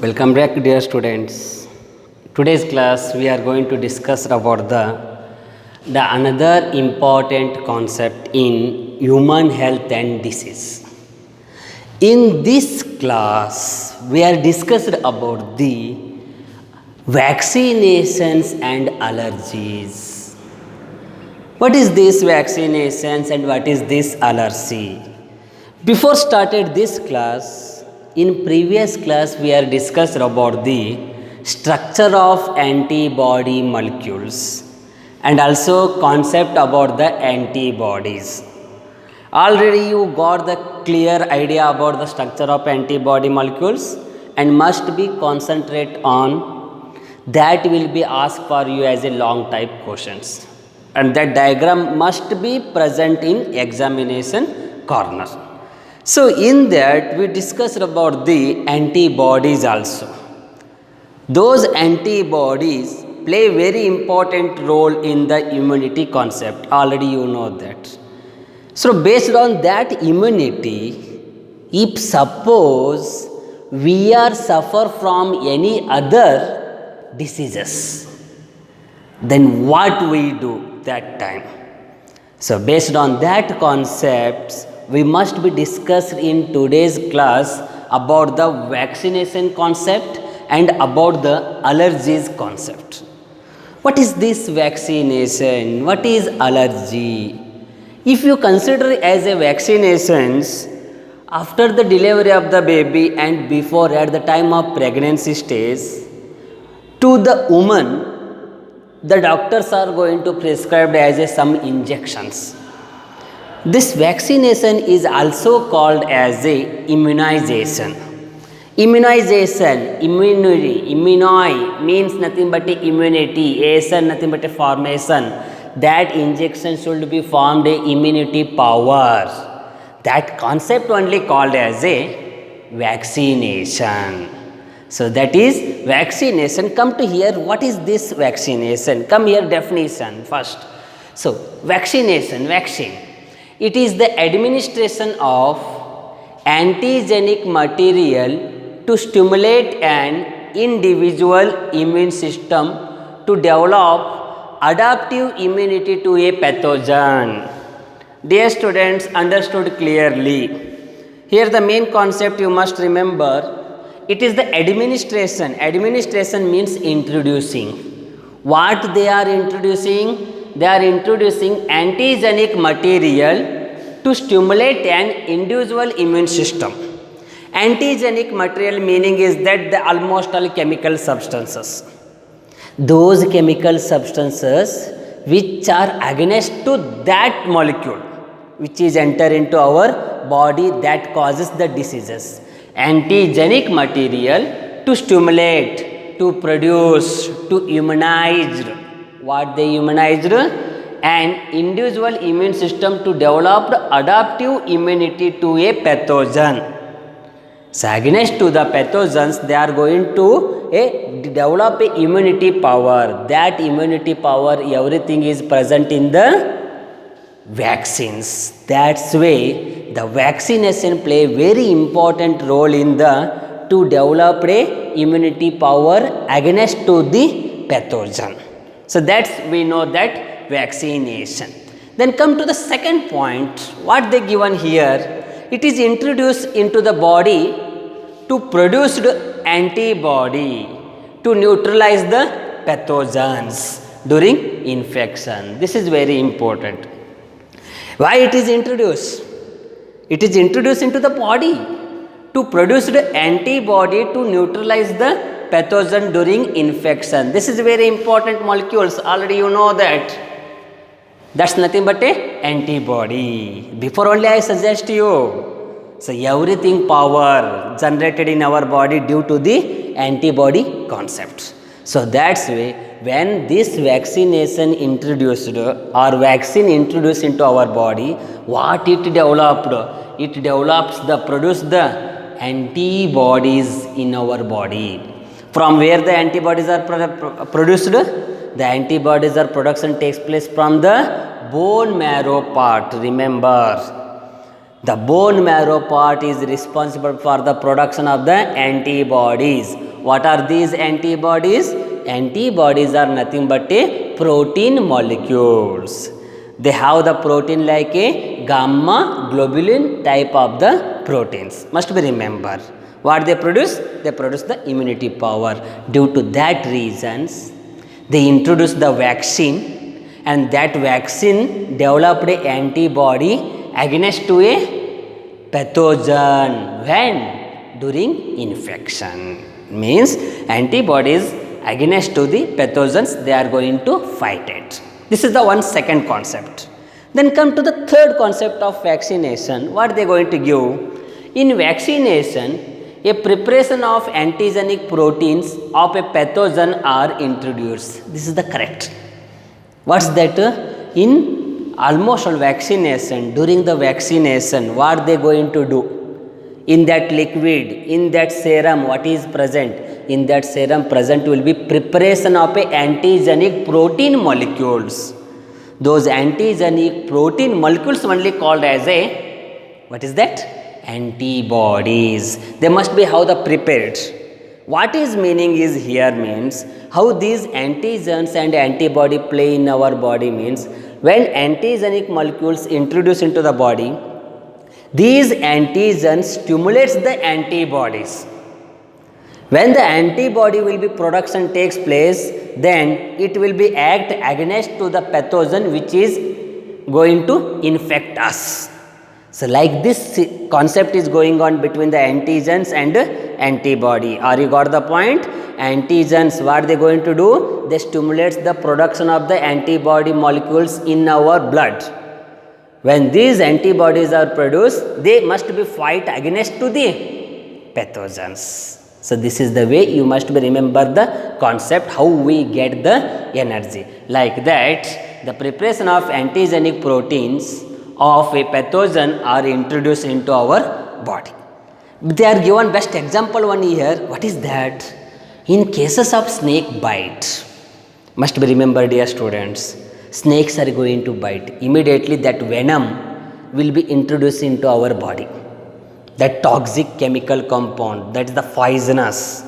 Welcome back, dear students. Today's class we are going to discuss about the another important concept in human health and disease. In this class we are discussed about the vaccinations and allergies. What is this vaccinations and what is this allergy? Before started this class, in previous class we are discussed about the structure of antibody molecules and also concept about the antibodies. Already you got the clear idea about the structure of antibody molecules and must be concentrate on that will be asked for you as a long type questions, and that diagram must be present in examination corner. So in that we discussed about the antibodies also. Those antibodies play very important role in the immunity concept. Already you know that. So based on that immunity, if suppose we are suffer from any other diseases, then what we do that time? So based on that concepts, we must be discussed in today's class about the vaccination concept and about the allergies concept. What is this vaccination? What is allergy? If you consider as a vaccinations after the delivery of the baby and before at the time of pregnancy stage, to the woman, the doctors are going to prescribe as a some injections. This vaccination is also called as a immunization. Immunization, immunoi means nothing but a immunity, ation nothing but a formation. That injection should be formed a immunity power. That concept only called as a vaccination. So that is vaccination. Come to here, what is this vaccination? Come here, definition first. So vaccination, vaccine. It is the administration of antigenic material to stimulate an individual immune system to develop adaptive immunity to a pathogen. Dear students, understood clearly. Here the main concept you must remember, it is the administration. Administration means introducing. What they are introducing? They are introducing antigenic material to stimulate an individual immune system. Antigenic material meaning is that the almost all chemical substances. Those chemical substances which are against to that molecule which is enter into our body that causes the diseases. Antigenic material to stimulate, to produce, to immunize. What they immunized? An individual immune system to develop adaptive immunity to a pathogen. So against to the pathogens, they are going to develop a immunity power. That immunity power, everything is present in the vaccines. That's way the vaccination play very important role in the to develop a immunity power against to the pathogen. So that's we know that vaccination. Then come to the second point, what they given here, it is introduced into the body to produce antibody to neutralize the pathogens during infection. This is very important. Why it is introduced? It is introduced into the body to produce the antibody to neutralize the pathogen during infection. This is very important molecules. Already you know that. That's nothing but a antibody. Before only I suggest you. So everything power generated in our body due to the antibody concept. So that's way when this vaccination introduced or vaccine introduced into our body, what it developed? It develops the produce the antibodies in our body. From where the antibodies are produced? The antibodies are production takes place from the bone marrow part. Remember, the bone marrow part is responsible for the production of the antibodies. What are these antibodies? Antibodies are nothing but a protein molecules. They have the protein like a gamma globulin type of the proteins. Must be remember. What they produce? They produce the immunity power. Due to that reasons, they introduced the vaccine, and that vaccine developed a antibody against to a pathogen. When? During infection. Means antibodies against to the pathogens, they are going to fight it. This is the one second concept. Then come to the third concept of vaccination. What they are going to give? In vaccination, a preparation of antigenic proteins of a pathogen are introduced. This is the correct. What's that? In almost all vaccination, during the vaccination, what they going to do? In that liquid, in that serum, what is present? In that serum present will be preparation of a antigenic protein molecules. Those antigenic protein molecules only called as a, what is that? Antibodies. They must be how the prepared. What is meaning is here means how these antigens and antibody play in our body means when antigenic molecules introduce into the body, these antigens stimulates the antibodies. When the antibody will be production takes place, then it will be act against to the pathogen which is going to infect us. So like this concept is going on between the antigens and antibody. Are you got the point? Antigens, what they going to do? They stimulates the production of the antibody molecules in our blood. When these antibodies are produced, they must be fight against to the pathogens. So this is the way you must be remember the concept how we get the energy. Like that, the preparation of antigenic proteins of a pathogen are introduced into our body. They are given best example one here. What is that? In cases of snake bite, must be remembered dear students, snakes are going to bite. Immediately that venom will be introduced into our body. That toxic chemical compound, that is the poisonous,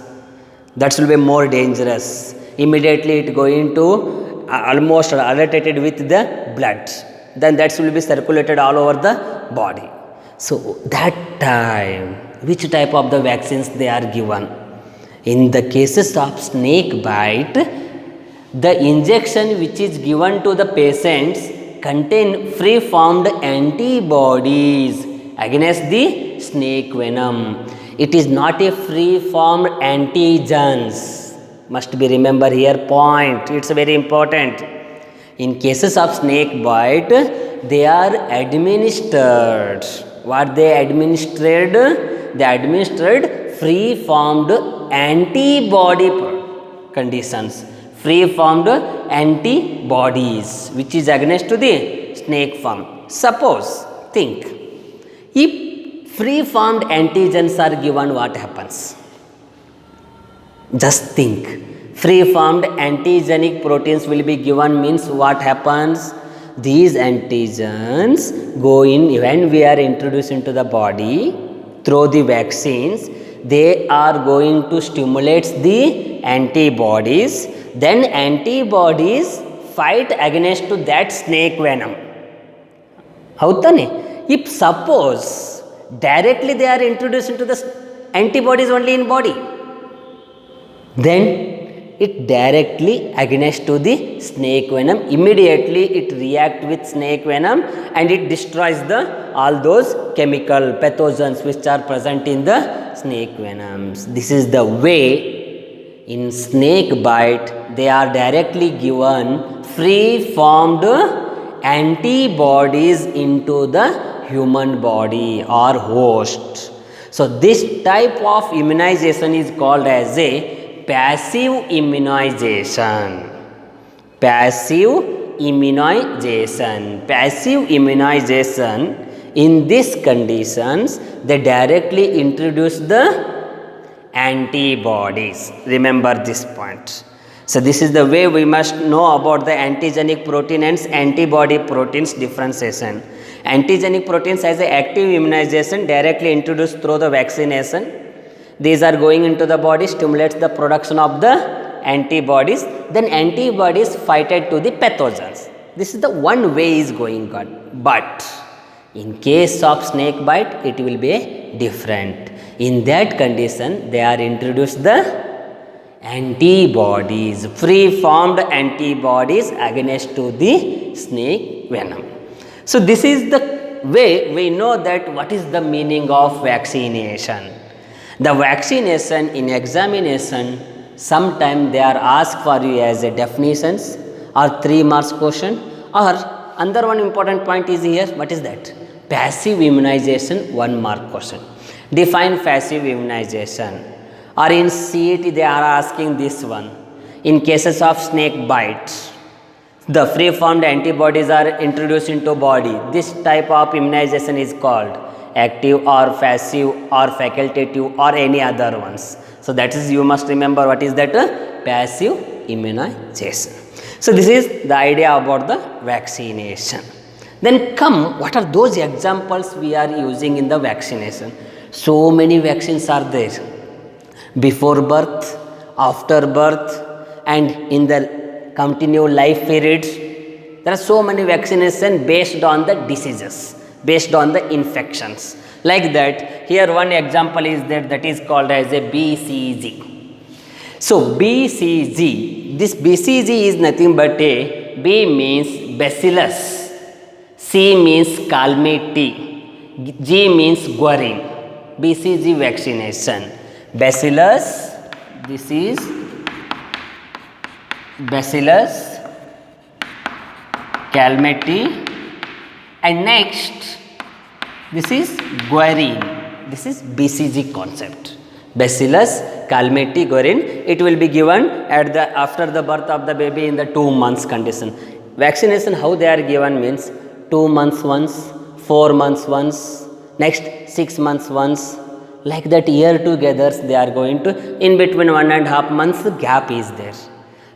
that will be more dangerous. Immediately it going to almost irritated with the blood. Then that will be circulated all over the body. So that time, which type of the vaccines they are given? In the cases of snake bite, the injection which is given to the patients contain free formed antibodies against the snake venom. It is not a free formed antigens. Must be remember here point. It's very important. In cases of snake bite, they are administered. What they administered? They administered free formed antibody conditions. Free formed antibodies which is against to the snake form. Suppose, think, if free formed antigens are given, what happens? Just think. Free formed antigenic proteins will be given means what happens? These antigens go in when we are introduced into the body through the vaccines. They are going to stimulate the antibodies. Then antibodies fight against to that snake venom. Hautane? If suppose directly they are introduced into the antibodies only in body, then it directly against to the snake venom. Immediately it react with snake venom and it destroys the all those chemical pathogens which are present in the snake venoms. This is the way in snake bite they are directly given free formed antibodies into the human body or host. So this type of immunization is called as a passive immunization. Passive immunization. Passive immunization. In these conditions, they directly introduce the antibodies. Remember this point. So this is the way we must know about the antigenic protein and antibody proteins differentiation. Antigenic proteins as an active immunization directly introduced through the vaccination. These are going into the body, stimulates the production of the antibodies. Then antibodies fighted to the pathogens. This is the one way is going on. But in case of snake bite, it will be different. In that condition, they are introduced the antibodies, free formed antibodies against to the snake venom. So this is the way we know that what is the meaning of vaccination. The vaccination in examination, sometime they are asked for you as a definitions or 3 marks question, or another one important point is here, what is that? Passive immunization 1 mark question. Define passive immunization. Or in CET they are asking this one. In cases of snake bite, the free formed antibodies are introduced into body. This type of immunization is called active or passive or facultative or any other ones. So that is, you must remember what is that passive immunization. So this is the idea about the vaccination. Then come, what are those examples we are using in the vaccination? So many vaccines are there. Before birth, after birth, and in the continued life periods. There are so many vaccinations based on the diseases, based on the infections. Like that, here one example is that is called as a BCG. So BCG, this BCG is nothing but a, B means bacillus, C means calmette, G means guarin. BCG vaccination. Bacillus, this is Bacillus, calmette, and next this is guarin. This is BCG concept. Bacillus, calmette, guarin. It will be given at the after the birth of the baby in the 2 months condition. Vaccination how they are given means 2 months once, 4 months once, next 6 months once. Like that, year together they are going to, in between 1.5 months gap is there.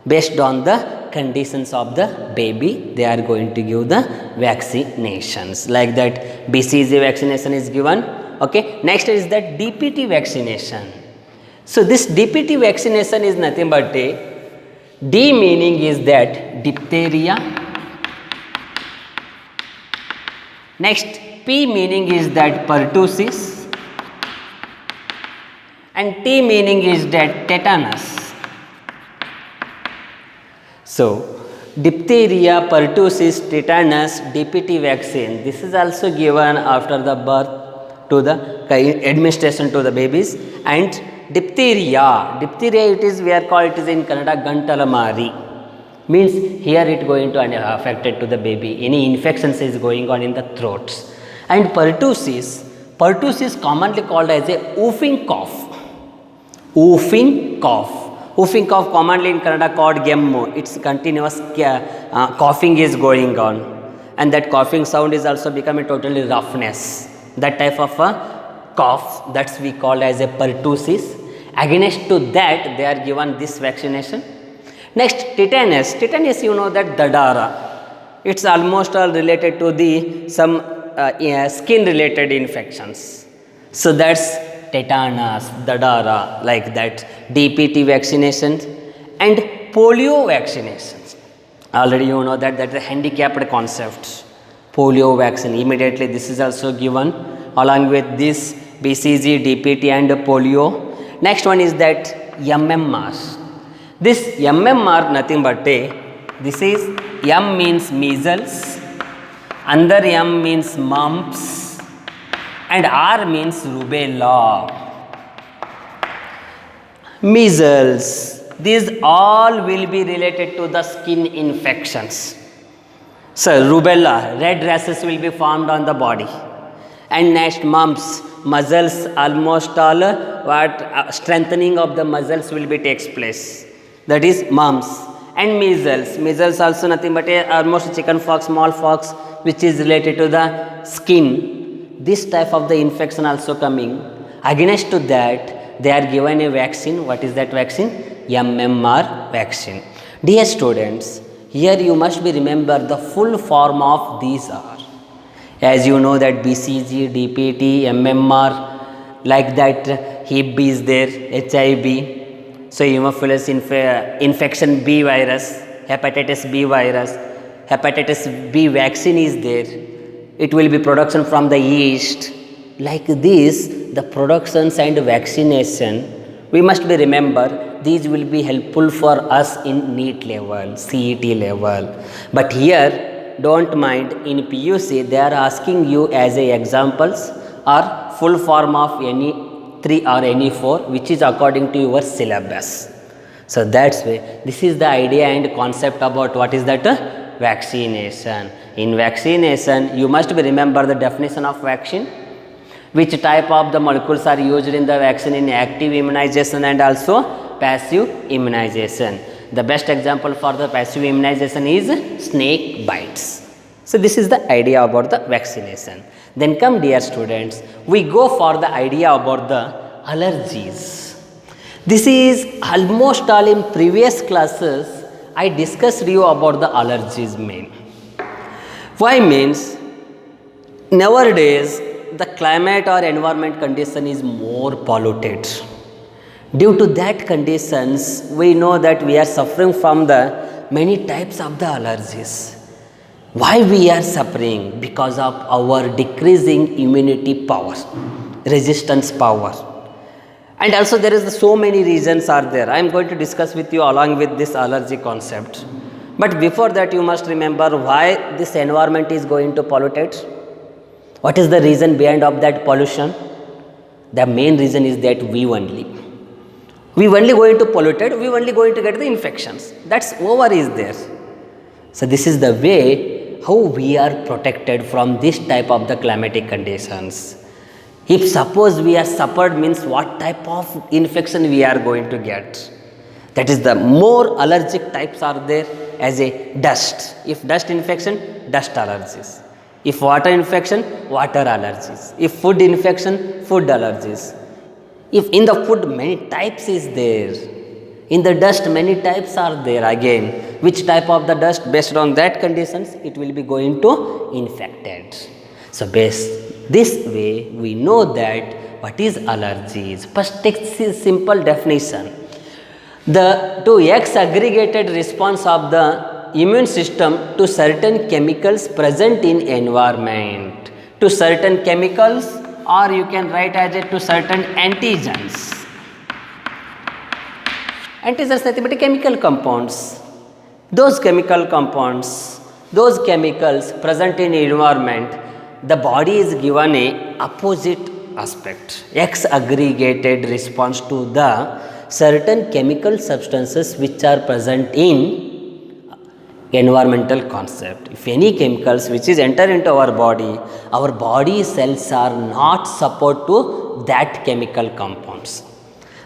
Based on the conditions of the baby, they are going to give the vaccinations. Like that, BCG vaccination is given. Okay. Next is that DPT vaccination. So this DPT vaccination is nothing but a, D meaning is that diphtheria. Next, P meaning is that pertussis. And T meaning is that tetanus. So, diphtheria, pertussis, tetanus, DPT vaccine, this is also given after the birth to the administration to the babies. And diphtheria it is, we are called, it is in Kannada Gantalamari, means here it going to affected to the baby, any infections is going on in the throats. And pertussis commonly called as a whooping cough. Whooping cough commonly in Kannada called gemmo. It's continuous coughing is going on, and that coughing sound is also becoming totally roughness. That type of a cough, that's we call as a pertussis. Against to that they are given this vaccination. Next, tetanus you know that dadara. It's almost all related to the some skin related infections. So that's tetanus, dadara, like that. DPT vaccinations and polio vaccinations. Already you know that is a handicapped concept. Polio vaccine, immediately this is also given along with this BCG, DPT and polio. Next one is that MMR. This MMR nothing but this is M means measles, under M means mumps, and R means rubella. Measles, these all will be related to the skin infections. So rubella, red rashes will be formed on the body. And next mumps, muscles, almost all strengthening of the muscles will be takes place. That is mumps. And measles also nothing but almost chicken pox, smallpox, which is related to the skin. This type of the infection also coming. Against to that, they are given a vaccine. What is that vaccine? MMR vaccine. Dear students, here you must be remember the full form of these are. As you know that BCG, DPT, MMR, like that. Hep B is there, HIV, so Haemophilus infection B virus, hepatitis B virus, hepatitis B vaccine is there. It will be production from the yeast. Like this, the productions and vaccination, we must be remember, these will be helpful for us in NEET level, CET level. But here, don't mind, in PUC, they are asking you as a examples or full form of any 3 or any 4, which is according to your syllabus. So that's why this is the idea and concept about what is that vaccination. In vaccination, you must be remember the definition of vaccine, which type of the molecules are used in the vaccine in active immunization and also passive immunization. The best example for the passive immunization is snake bites. So this is the idea about the vaccination. Then come dear students, we go for the idea about the allergies. This is almost all in previous classes I discussed you about the allergies main. Why means nowadays the climate or environment condition is more polluted. Due to that conditions, we know that we are suffering from the many types of the allergies. Why we are suffering? Because of our decreasing immunity power, resistance power. And also there is so many reasons are there. I am going to discuss with you along with this allergy concept. But before that you must remember why this environment is going to polluted. What is the reason behind of that pollution? The main reason is that we only going to polluted, we only going to get the infections. That's over is there. So this is the way how we are protected from this type of the climatic conditions. If suppose we are suffered means what type of infection we are going to get. That is the more allergic types are there as a dust. If dust infection, dust allergies. If water infection, water allergies. If food infection, food allergies. If in the food many types is there. In the dust many types are there again. Which type of the dust based on that conditions it will be going to infected. So based this way we know that what is allergies. First take simple definition. The to X aggregated response of the immune system to certain chemicals present in environment, to certain chemicals, or you can write as it to certain antigens. Antigens nothing but chemical compounds. Those chemical compounds, those chemicals present in environment, the body is given a opposite aspect, X aggregated response to the certain chemical substances which are present in environmental concept. If any chemicals which is enter into our body cells are not support to that chemical compounds.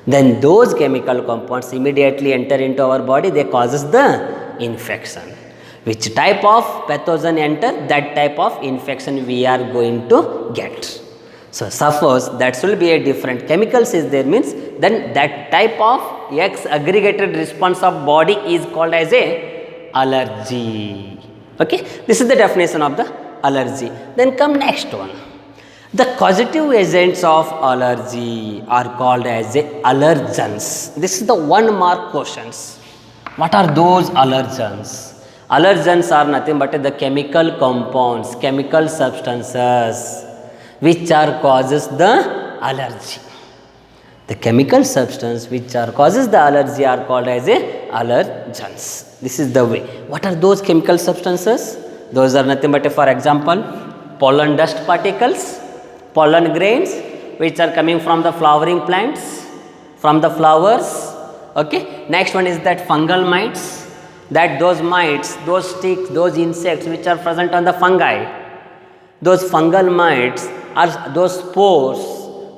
Then those chemical compounds immediately enter into our body, they causes the infection. Which type of pathogen enter, that type of infection we are going to get. So suppose that will be a different chemicals is there means then that type of X aggregated response of body is called as a allergy. Okay, this is the definition of the allergy. Then come next one. The causative agents of allergy are called as a allergens. This is the 1 mark questions. What are those allergens? Allergens are nothing but the chemical compounds, chemical substances which are causes the allergy. The chemical substance which are causes the allergy are called as a allergens. This is the way. What are those chemical substances? Those are nothing but for example pollen dust particles, pollen grains which are coming from the flowering plants, from the flowers. Okay. Next one is that fungal mites. That those mites, those ticks, those insects which are present on the fungi, those fungal mites are those spores,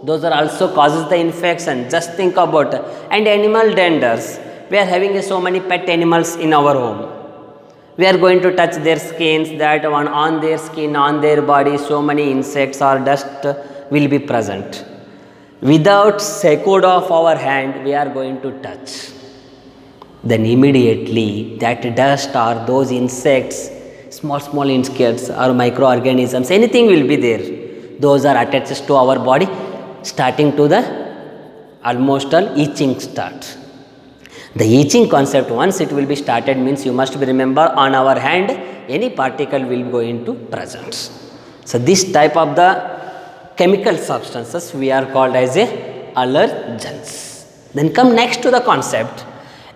those are also causes the infection. Just think about and animal denders. We are having so many pet animals in our home. We are going to touch their skins, that one on their skin, on their body, so many insects or dust will be present. Without second of our hand, we are going to touch. Then immediately that dust or those insects, small insects or microorganisms, anything will be there. Those are attached to our body, starting to the almost all itching start. The itching concept, once it will be started, means you must be remember on our hand any particle will go into presence. So this type of the chemical substances we are called as a allergens. Then come next to the concept,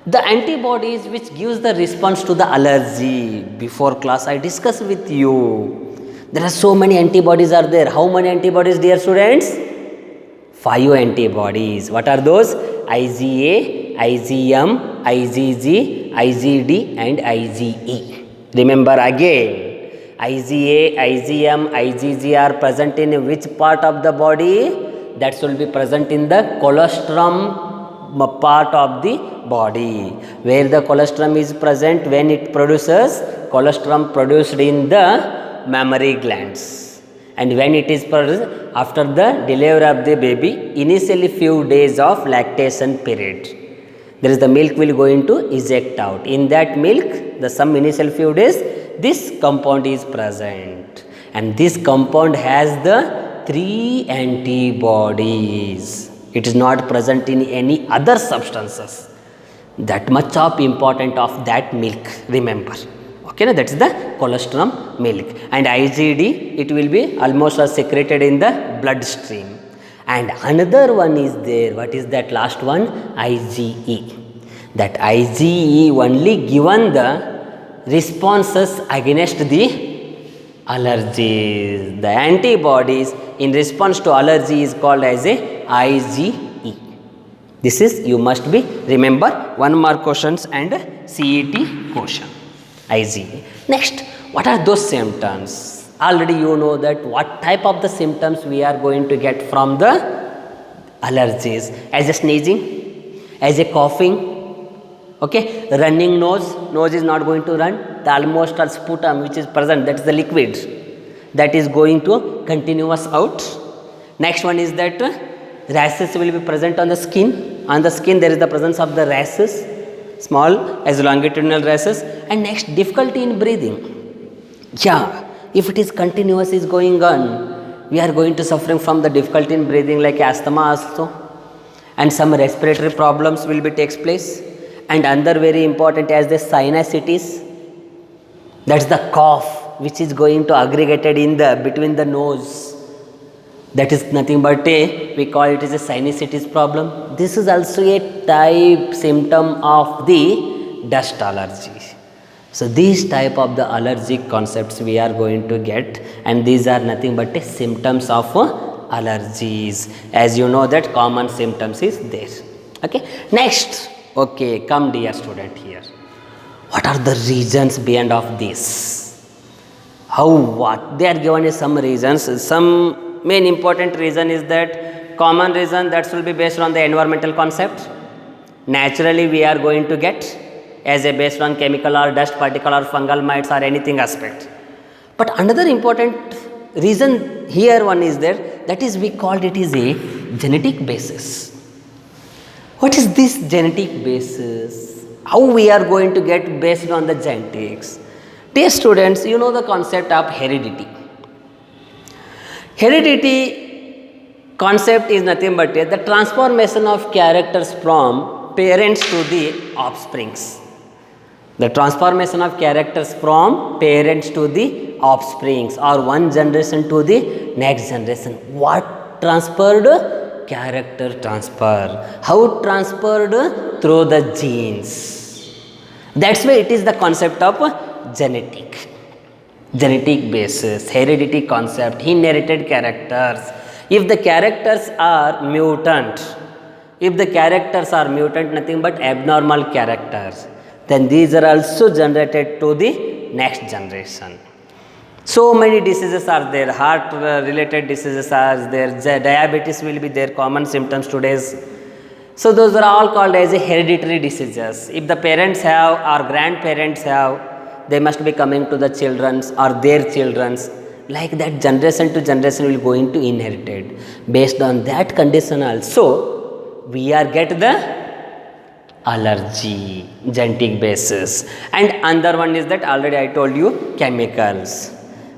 the antibodies which gives the response to the allergy. Before class I discussed with you. There are so many antibodies are there. How many antibodies, dear students? 5 antibodies. What are those? IgA, IgM, IgG, IgD and IgE. Remember again, IgA, IgM, IgG are present in which part of the body? That will be present in the colostrum part of the body. Where the colostrum is present, when it produces, colostrum produced in the mammary glands, and when it is produced after the delivery of the baby, initially few days of lactation period, there is the milk will go into eject out. In that milk, the some initial few days, this compound is present, and this compound has the 3 antibodies. It is not present in any other substances. That much of important of that milk, remember. Okay, that is the colostrum milk. And IgD, it will be almost secreted in the bloodstream. And another one is there. What is that last one? IgE. That IgE only given the responses against the allergies. The antibodies in response to allergy is called as a IgE. This is, you must be remember, 1 mark questions and CET question. IgE. Next, what are those symptoms? Already you know that what type of the symptoms we are going to get from the allergies. As a sneezing, as a coughing, okay, running nose is not going to run. The almost sputum which is present, that is the liquid, that is going to continuous out. Next one is that rashes will be present on the skin. On the skin there is the presence of the rashes, small as longitudinal rashes. And next, difficulty in breathing. Yeah, if it is continuous is going on, we are going to suffering from the difficulty in breathing like asthma also, and some respiratory problems will be takes place. And another very important as the sinusitis, that's the cough which is going to aggregated in the between the nose. That is nothing but we call it as a sinusitis problem. This is also a type symptom of the dust allergy. So these type of the allergic concepts we are going to get, and these are nothing but symptoms of allergies. As you know that common symptoms is there. Okay. Next, okay, come dear student here. What are the reasons behind of this? How, what? They are given some reasons. Some main important reason is that common reason that will be based on the environmental concept. Naturally we are going to get as a based on chemical or dust particle or fungal mites or anything aspect. But another important reason here one is there, that is we called it is a genetic basis. What is this genetic basis? How we are going to get based on the genetics? Dear students, you know the concept of heredity. Heredity concept is nothing but the transformation of characters from parents to the offsprings. The transformation of characters from parents to the offsprings, or one generation to the next generation. What transferred? Character transfer. How transferred? Through the genes. That's why it is the concept of genetic basis, heredity concept, inherited characters. If the characters are mutant, nothing but abnormal characters, then these are also generated to the next generation. So many diseases are there, heart related diseases are there, diabetes will be there, common symptoms today's. So those are all called as hereditary diseases. If the parents have or grandparents have, they must be coming to the children's or their children's. Like that, generation to generation will going to inherited. Based on that condition also, we are get the allergy, genetic basis. And another one is that already I told you, chemicals.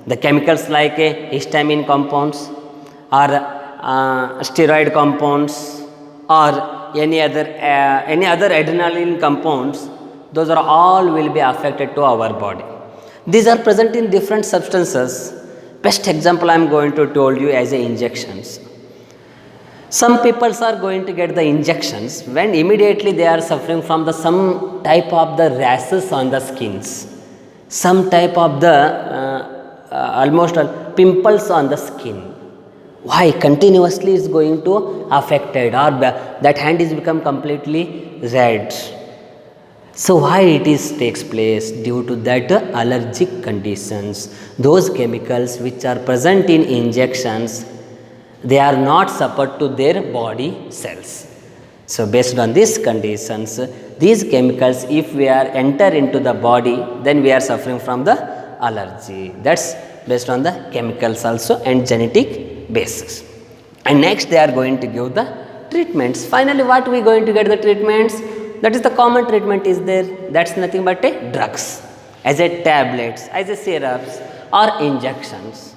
The chemicals like histamine compounds or steroid compounds or any other adrenaline compounds, those are all will be affected to our body. These are present in different substances. Best example I am going to told you as a injections. Some people are going to get the injections when immediately they are suffering from the some type of the rashes on the skins, some type of the almost pimples on the skin. Why? Continuously is going to affected, or that hand is become completely red. So why it is takes place? Due to that allergic conditions. Those chemicals which are present in injections, they are not supported to their body cells. So based on these conditions, these chemicals if we are enter into the body, then we are suffering from the allergy. That's based on the chemicals also and genetic basis. And next they are going to give the treatments. Finally what we going to get the treatments? That is the common treatment is there. That's nothing but a drugs, as a tablets, as a syrups or injections.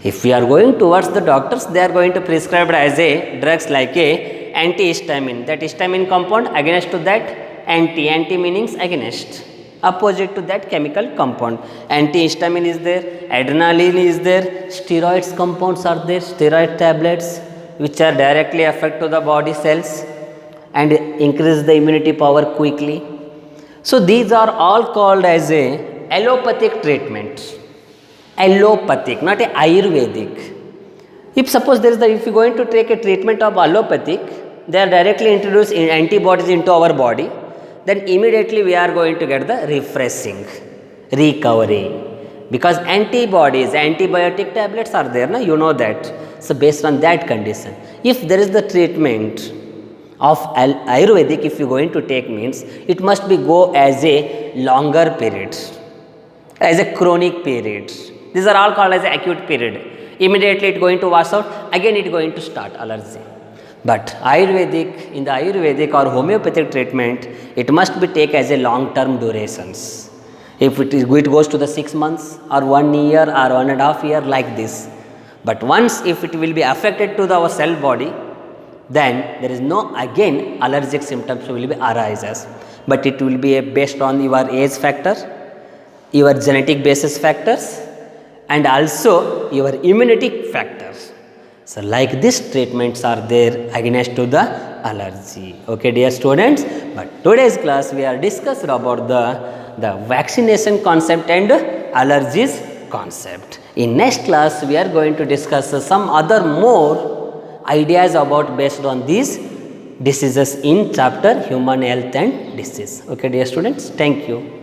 If we are going towards the doctors, they are going to prescribe as a drugs like a antihistamine. That histamine compound against to that anti meanings against, opposite to that chemical compound. Antihistamine is there, adrenaline is there, steroids compounds are there, steroid tablets which are directly affect to the body cells and increase the immunity power quickly. So these are all called as a allopathic treatment. Allopathic, not a Ayurvedic. If suppose there is if you are going to take a treatment of allopathic, they are directly introduced in antibodies into our body, then immediately we are going to get the refreshing, recovery. Because antibodies, antibiotic tablets are there, na? You know that. So based on that condition, if there is the treatment of Ayurvedic, if you are going to take means, it must be go as a longer period, as a chronic period. These are all called as acute period. Immediately it going to wash out, again it going to start allergy. But Ayurvedic, in the Ayurvedic or homeopathic treatment, it must be take as a long term durations. If it goes to the 6 months or 1 year or 1.5 years like this. But once if it will be affected to our cell body, then there is no again allergic symptoms will be arises. But it will be based on your age factor, your genetic basis factors, and also your immunity factors. So like these treatments are there against to the allergy. Okay dear students, but today's class we are discussed about the vaccination concept and allergies concept. In next class we are going to discuss some other more ideas about based on these diseases in chapter human health and disease. Okay dear students, thank you.